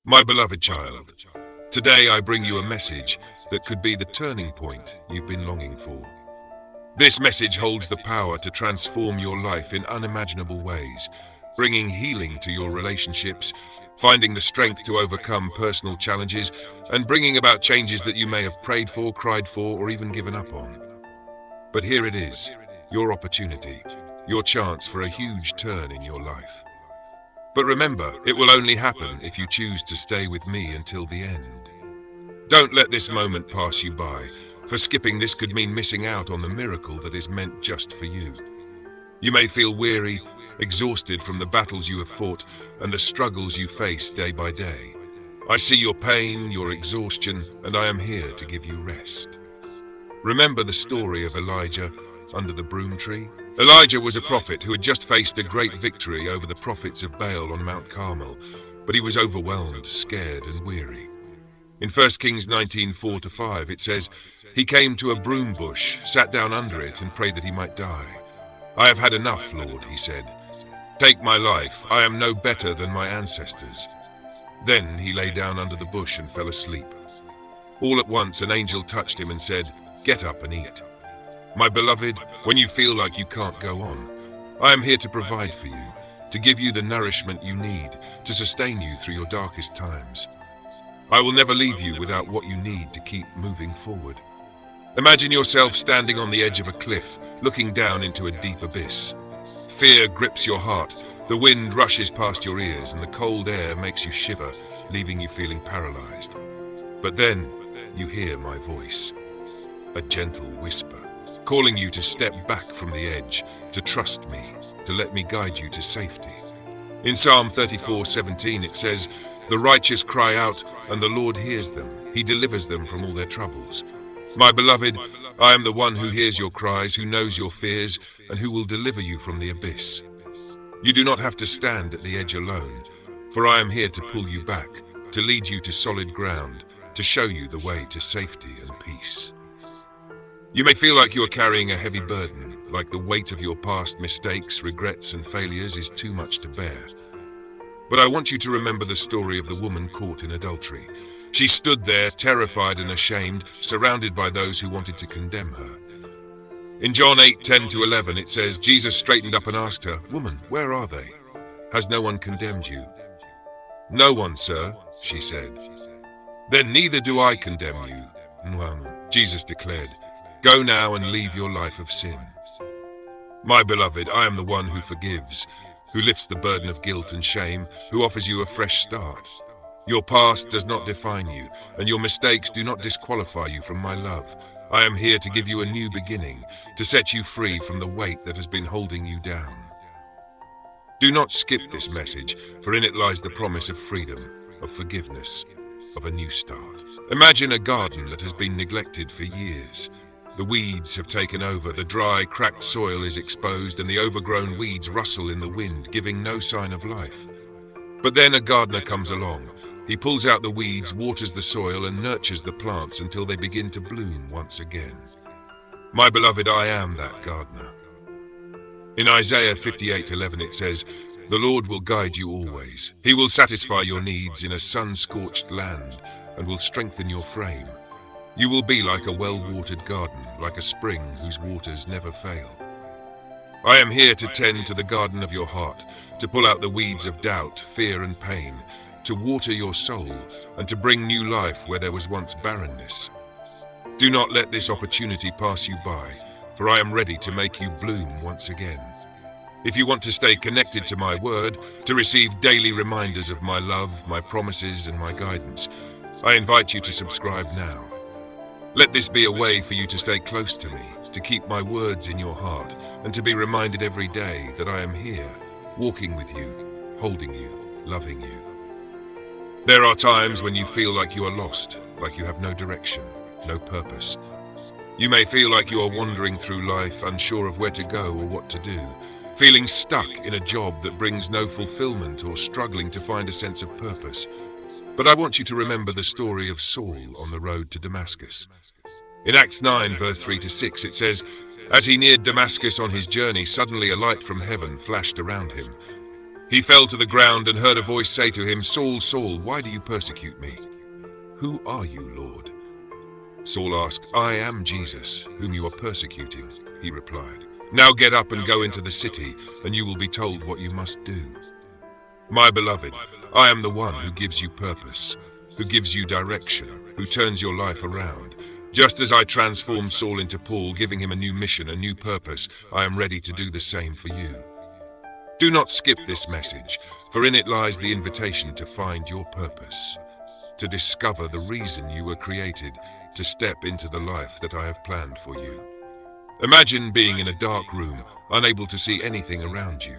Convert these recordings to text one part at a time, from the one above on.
My beloved child, today I bring you a message that could be the turning point you've been longing for. This message holds the power to transform your life in unimaginable ways, bringing healing to your relationships, finding the strength to overcome personal challenges, and bringing about changes that you may have prayed for, cried for, or even given up on. But here it is, your opportunity, your chance for a huge turn in your life. But remember, it will only happen if you choose to stay with me until the end. Don't let this moment pass you by, for skipping this could mean missing out on the miracle that is meant just for you. You may feel weary, exhausted from the battles you have fought and the struggles you face day by day. I see your pain, your exhaustion, and I am here to give you rest. Remember the story of Elijah under the broom tree? Elijah was a prophet who had just faced a great victory over the prophets of Baal on Mount Carmel, but he was overwhelmed, scared, and weary. In 1 Kings 19:4-5, it says, "He came to a broom bush, sat down under it, and prayed that he might die. 'I have had enough, Lord,' he said. 'Take my life. I am no better than my ancestors.' Then he lay down under the bush and fell asleep. All at once an angel touched him and said, 'Get up and eat.' My beloved, when you feel like you can't go on, I am here to provide for you, to give you the nourishment you need, to sustain you through your darkest times. I will never leave you without what you need to keep moving forward. Imagine yourself standing on the edge of a cliff, looking down into a deep abyss. Fear grips your heart, the wind rushes past your ears, and the cold air makes you shiver, leaving you feeling paralyzed. But then you hear my voice, a gentle whisper, calling you to step back from the edge, to trust me, to let me guide you to safety. In Psalm 34:17 it says, 'The righteous cry out, and the Lord hears them. He delivers them from all their troubles.' My beloved, I am the one who hears your cries, who knows your fears, and who will deliver you from the abyss. You do not have to stand at the edge alone, for I am here to pull you back, to lead you to solid ground, to show you the way to safety and peace. You may feel like you are carrying a heavy burden, like the weight of your past mistakes, regrets, and failures is too much to bear. But I want you to remember the story of the woman caught in adultery. She stood there, terrified and ashamed, surrounded by those who wanted to condemn her. In John 8:10-11 it says, Jesus straightened up and asked her, 'Woman, where are they? Has no one condemned you?' 'No one, sir,' she said. 'Then neither do I condemn you,' Jesus declared. 'Go now and leave your life of sin.' My beloved, I am the one who forgives, who lifts the burden of guilt and shame, who offers you a fresh start. Your past does not define you, and your mistakes do not disqualify you from my love. I am here to give you a new beginning, to set you free from the weight that has been holding you down. Do not skip this message, for in it lies the promise of freedom, of forgiveness, of a new start. Imagine a garden that has been neglected for years. The weeds have taken over, the dry, cracked soil is exposed, and the overgrown weeds rustle in the wind, giving no sign of life. But then a gardener comes along. He pulls out the weeds, waters the soil, and nurtures the plants until they begin to bloom once again. My beloved, I am that gardener. In Isaiah 58:11 it says, 'The Lord will guide you always. He will satisfy your needs in a sun-scorched land and will strengthen your frame. You will be like a well-watered garden, like a spring whose waters never fail.' I am here to tend to the garden of your heart, to pull out the weeds of doubt, fear, and pain, to water your soul, and to bring new life where there was once barrenness. Do not let this opportunity pass you by, for I am ready to make you bloom once again. If you want to stay connected to my word, to receive daily reminders of my love, my promises, and my guidance, I invite you to subscribe now. Let this be a way for you to stay close to me, to keep my words in your heart, and to be reminded every day that I am here, walking with you, holding you, loving you. There are times when you feel like you are lost, like you have no direction, no purpose. You may feel like you are wandering through life, unsure of where to go or what to do, feeling stuck in a job that brings no fulfillment or struggling to find a sense of purpose. But I want you to remember the story of Saul on the road to Damascus. In Acts 9:3-6 it says, "As he neared Damascus on his journey, suddenly a light from heaven flashed around him. He fell to the ground and heard a voice say to him, "Saul, Saul, why do you persecute me? Who are you, Lord?" Saul asked, "I am Jesus, whom you are persecuting," he replied. "Now get up and go into the city, and you will be told what you must do." My beloved, I am the one who gives you purpose, who gives you direction, who turns your life around. Just as I transformed Saul into Paul, giving him a new mission, a new purpose, I am ready to do the same for you. Do not skip this message, for in it lies the invitation to find your purpose, to discover the reason you were created, to step into the life that I have planned for you. Imagine being in a dark room, unable to see anything around you.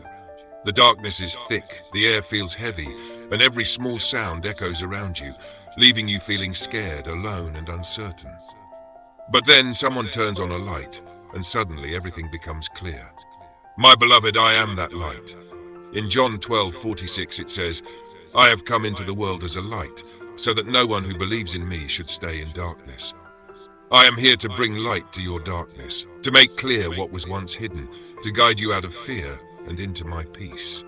The darkness is thick, the air feels heavy, and every small sound echoes around you, leaving you feeling scared, alone, and uncertain. But then someone turns on a light, and suddenly everything becomes clear. My beloved, I am that light. In John 12:46 it says, "I have come into the world as a light, so that no one who believes in me should stay in darkness." I am here to bring light to your darkness, to make clear what was once hidden, to guide you out of fear and into my peace.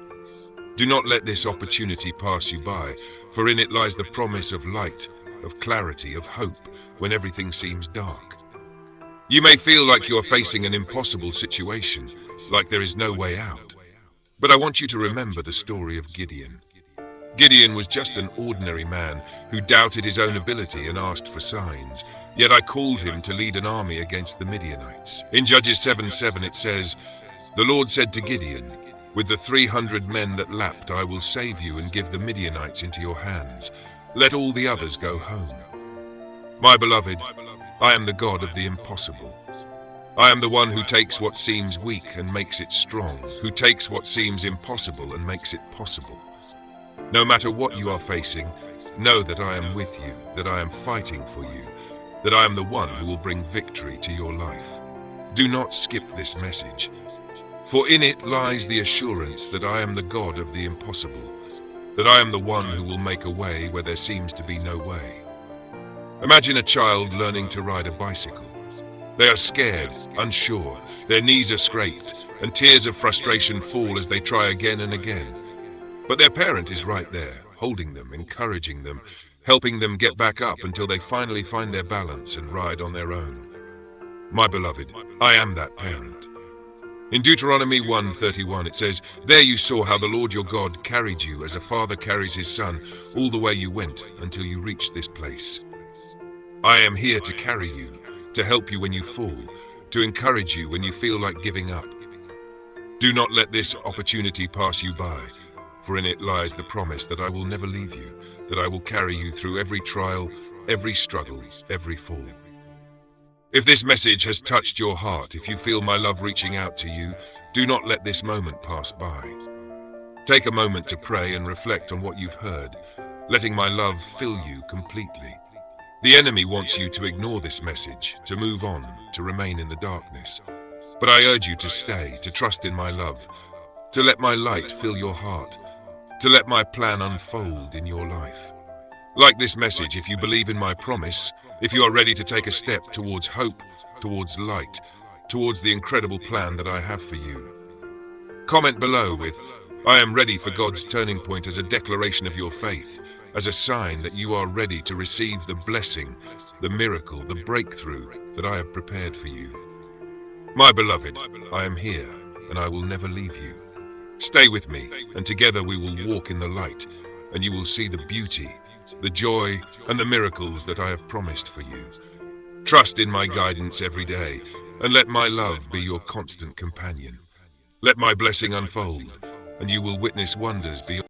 Do not let this opportunity pass you by, for in it lies the promise of light, of clarity, of hope, when everything seems dark. You may feel like you are facing an impossible situation, like there is no way out. But I want you to remember the story of Gideon. Gideon was just an ordinary man who doubted his own ability and asked for signs. Yet I called him to lead an army against the Midianites. In Judges 7:7 it says, "The Lord said to Gideon, 'With the 300 men that lapped I will save you and give the Midianites into your hands. Let all the others go home.'" My beloved, I am the God of the impossible. I am the one who takes what seems weak and makes it strong, who takes what seems impossible and makes it possible. No matter what you are facing, know that I am with you, that I am fighting for you, that I am the one who will bring victory to your life. Do not skip this message, for in it lies the assurance that I am the God of the impossible, that I am the one who will make a way where there seems to be no way. Imagine a child learning to ride a bicycle. They are scared, unsure, their knees are scraped, and tears of frustration fall as they try again and again. But their parent is right there, holding them, encouraging them, helping them get back up until they finally find their balance and ride on their own. My beloved, I am that parent. In Deuteronomy 1:31 it says, "There you saw how the Lord your God carried you as a father carries his son all the way you went until you reached this place." I am here to carry you, to help you when you fall, to encourage you when you feel like giving up. Do not let this opportunity pass you by, for in it lies the promise that I will never leave you, that I will carry you through every trial, every struggle, every fall. If this message has touched your heart, if you feel my love reaching out to you, do not let this moment pass by. Take a moment to pray and reflect on what you've heard, letting my love fill you completely. The enemy wants you to ignore this message, to move on, to remain in the darkness. But I urge you to stay, to trust in my love, to let my light fill your heart, to let my plan unfold in your life. Like this message, if you believe in my promise, if you are ready to take a step towards hope, towards light, towards the incredible plan that I have for you, comment below with, "I am ready for God's turning point," as a declaration of your faith, as a sign that you are ready to receive the blessing, the miracle, the breakthrough that I have prepared for you. My beloved, I am here, and I will never leave you. Stay with me, and together we will walk in the light, and you will see the beauty, the joy, and the miracles that I have promised for you. Trust in my guidance every day, and let my love be your constant companion. Let my blessing unfold, and you will witness wonders beyond